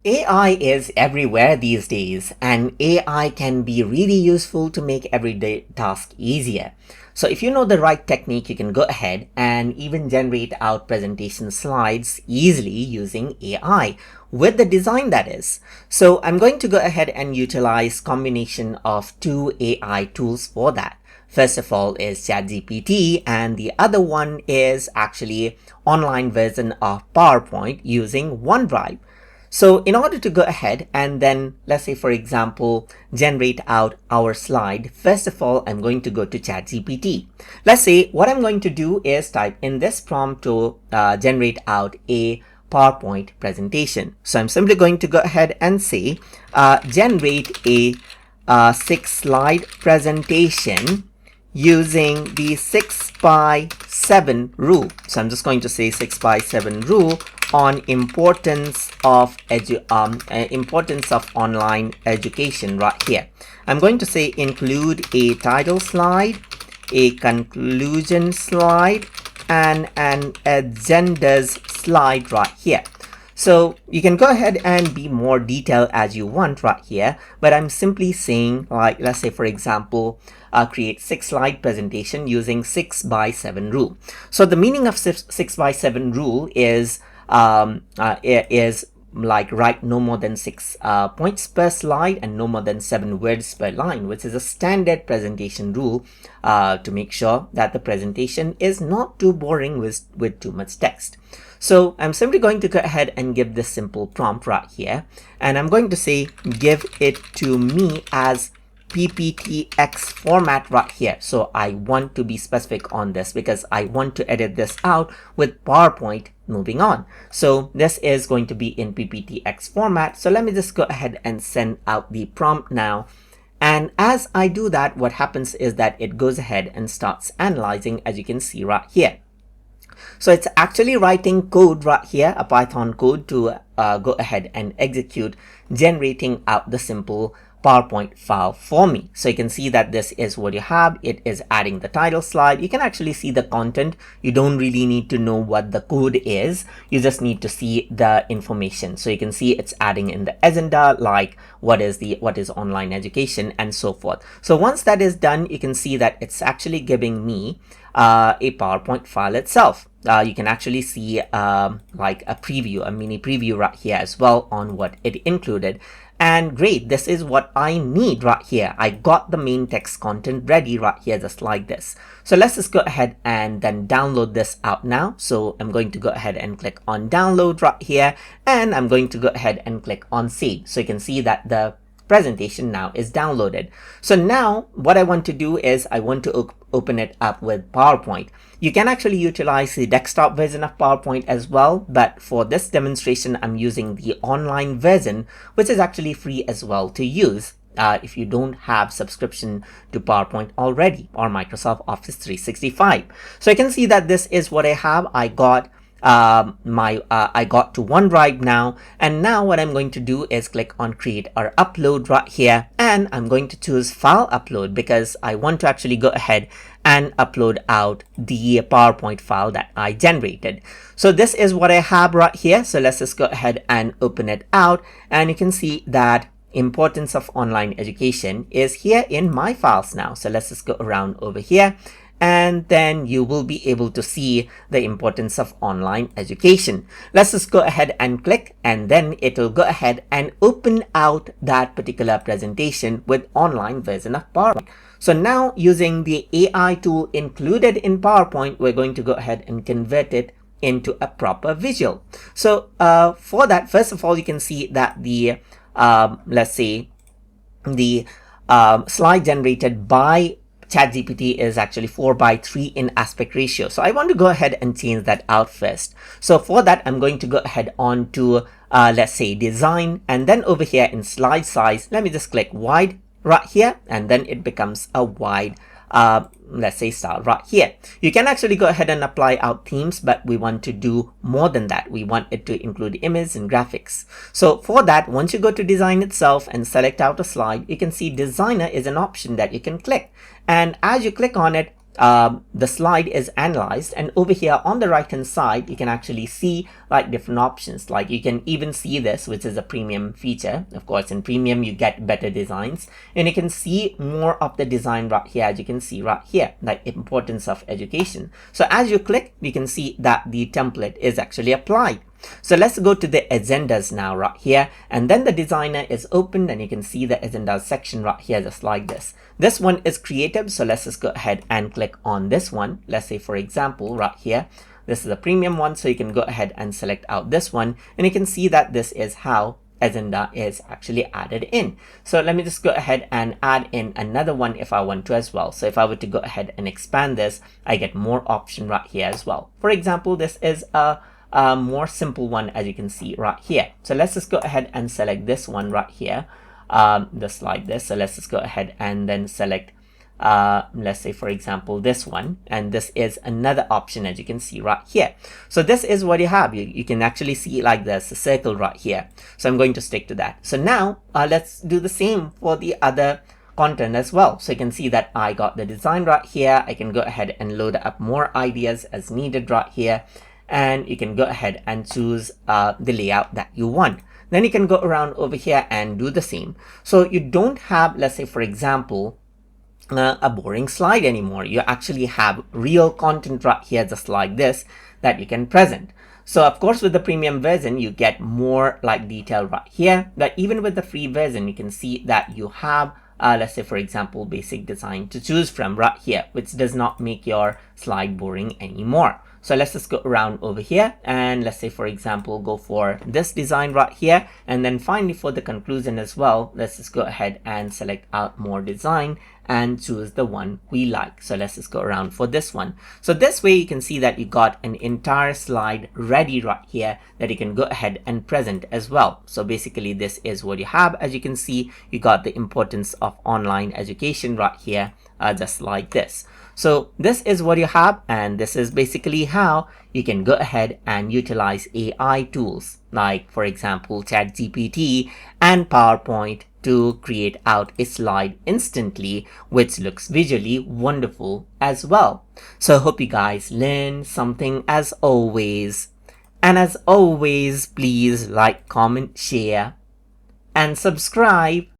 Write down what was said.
AI is everywhere these days, and AI can be really useful to make everyday tasks easier. So if you know the right technique, you can go ahead and even generate out presentation slides easily using AI with the design that is. So I'm going to go ahead and utilize combination of two AI tools for that. First of all is ChatGPT, and the other one is actually online version of PowerPoint using OneDrive. So in order to go ahead and then, let's say for example, generate out our slide, first of all, I'm going to go to ChatGPT. Let's say what I'm going to do is type in this prompt to generate out a PowerPoint presentation. So I'm simply going to go ahead and say, generate a 6-slide presentation using the 6x7 rule. So I'm just going to say 6x7 rule on importance of online education right here. I'm going to say include a title slide, a conclusion slide, and an agendas slide right here. So you can go ahead and be more detailed as you want right here, but I'm simply saying, like, let's say for example, create 6-slide presentation using 6x7 rule. So the meaning of 6x7 rule is like write no more than 6 points per slide and no more than 7 words per line, which is a standard presentation rule to make sure that the presentation is not too boring with too much text. So I'm simply going to go ahead and give this simple prompt right here, and I'm going to say give it to me as PPTX format right here. So I want to be specific on this because I want to edit this out with PowerPoint moving on. So this is going to be in PPTX format. So let me just go ahead and send out the prompt now. And as I do that, what happens is that it goes ahead and starts analyzing, as you can see right here. So it's actually writing code right here, a Python code to go ahead and execute, generating out the simple PowerPoint file for me. So you can see that this is what you have. It is adding the title slide. You can actually see the content. You don't really need to know what the code is. You just need to see the information. So you can see it's adding in the agenda, like what is online education and so forth. So once that is done, you can see that it's actually giving me a PowerPoint file itself. You can actually see like a preview, a mini preview right here as well on what it included. And great, this is what I need right here. I got the main text content ready right here, just like this. So let's just go ahead and then download this out now. So I'm going to go ahead and click on download right here, and I'm going to go ahead and click on save. So you can see that the presentation now is downloaded. So now what I want to do is I want to open it up with PowerPoint. You can actually utilize the desktop version of PowerPoint as well, but for this demonstration I'm using the online version, which is actually free as well to use if you don't have subscription to PowerPoint already or Microsoft Office 365. So you can see that this is what I have. I got I got to OneDrive now, and now what I'm going to do is click on create or upload right here, and I'm going to choose file upload because I want to actually go ahead and upload out the PowerPoint file that I generated. So this is what I have right here. So let's just go ahead and open it out, and you can see that importance of online education is here in my files now. So let's just go around over here, and then you will be able to see the importance of online education. Let's just go ahead and click, and then it will go ahead and open out that particular presentation with online version of PowerPoint. So now using the AI tool included in PowerPoint, we're going to go ahead and convert it into a proper visual. So for that, first of all, you can see that the let's say the slide generated by ChatGPT is actually 4:3 in aspect ratio. So I want to go ahead and change that out first. So for that, I'm going to go ahead on to let's say design, and then over here in slide size, let me just click wide right here, and then it becomes a wide let's say style right here. You can actually go ahead and apply out themes, but we want to do more than that. We want it to include image and graphics. So for that, once you go to design itself and select out a slide, you can see designer is an option that you can click, and as you click on it, the slide is analyzed, and over here on the right hand side you can actually see like different options. Like you can even see this, which is a premium feature. Of course, in premium you get better designs, and you can see more of the design right here, as you can see right here, like importance of education. So as you click, you can see that the template is actually applied. So let's go to the agendas now right here, and then the designer is opened, and you can see the agendas section right here, just like this. This one is creative, so let's just go ahead and click on this one. Let's say, for example, right here, this is a premium one, so you can go ahead and select out this one, and you can see that this is how agenda is actually added in. So let me just go ahead and add in another one if I want to as well. So if I were to go ahead and expand this, I get more option right here as well. For example, this is a more simple one, as you can see right here. So let's just go ahead and select this one right here, just like this. So let's just go ahead and then select let's say, for example, this one, and this is another option, as you can see right here. So this is what you have. You can actually see like there's a circle right here. So I'm going to stick to that. So now let's do the same for the other content as well. So you can see that I got the design right here. I can go ahead and load up more ideas as needed right here, and you can go ahead and choose the layout that you want. Then you can go around over here and do the same. So you don't have, let's say, for example, a boring slide anymore. You actually have real content right here, just like this, that you can present. So of course, with the premium version, you get more like detail right here. But even with the free version, you can see that you have let's say, for example, basic design to choose from right here, which does not make your slide boring anymore. So let's just go around over here, and let's say, for example, go for this design right here. And then finally, for the conclusion as well, let's just go ahead and select out more design and choose the one we like. So let's just go around for this one. So this way you can see that you got an entire slide ready right here that you can go ahead and present as well. So basically this is what you have. As you can see, you got the importance of online education right here, just like this. So this is what you have, and this is basically how you can go ahead and utilize AI tools like, for example, ChatGPT and PowerPoint to create out a slide instantly, which looks visually wonderful as well. So I hope you guys learn something as always. And as always, please like, comment, share, and subscribe.